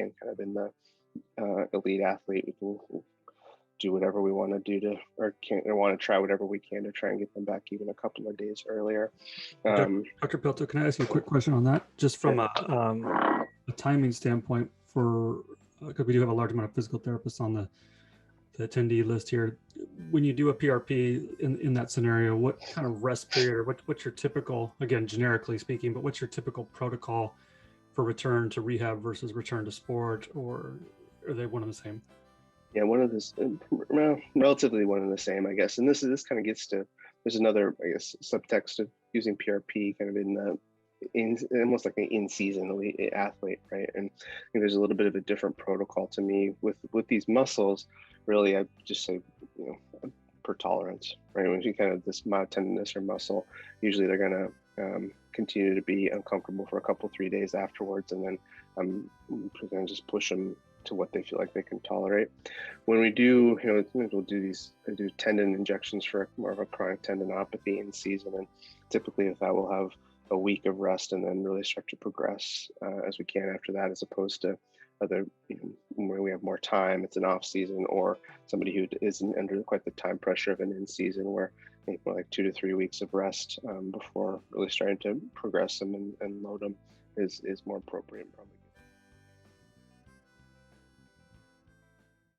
and kind of in the elite athlete, we can do whatever we want to do to, or want to try whatever we can to try and get them back even a couple of days earlier. Dr. Pelto, can I ask you a quick question on that? Just from a timing standpoint, because we do have a large amount of physical therapists on the attendee list here. When you do a PRP in that scenario, what kind of rest period, or what's your typical, again, generically speaking, but what's your typical protocol for return to rehab versus return to sport, or are they one and the same? Yeah, relatively one and the same, I guess. And this kind of gets to, there's another, I guess, subtext of using PRP kind of in almost like an in-season elite athlete, right? And I think there's a little bit of a different protocol to me with these muscles. Really, I just say, per tolerance, right? When you kind of this myotendinous or muscle, usually they're going to continue to be uncomfortable for a couple, 3 days afterwards, and then I'm going to just push them to what they feel like they can tolerate. When we do, we'll do tendon injections for more of a chronic tendinopathy in season, and typically with that we'll have a week of rest and then really start to progress as we can after that, as opposed to other, where we have more time, it's an off season, or somebody who isn't under quite the time pressure of an in season, where I think more like 2 to 3 weeks of rest before really starting to progress them and load them is more appropriate, probably.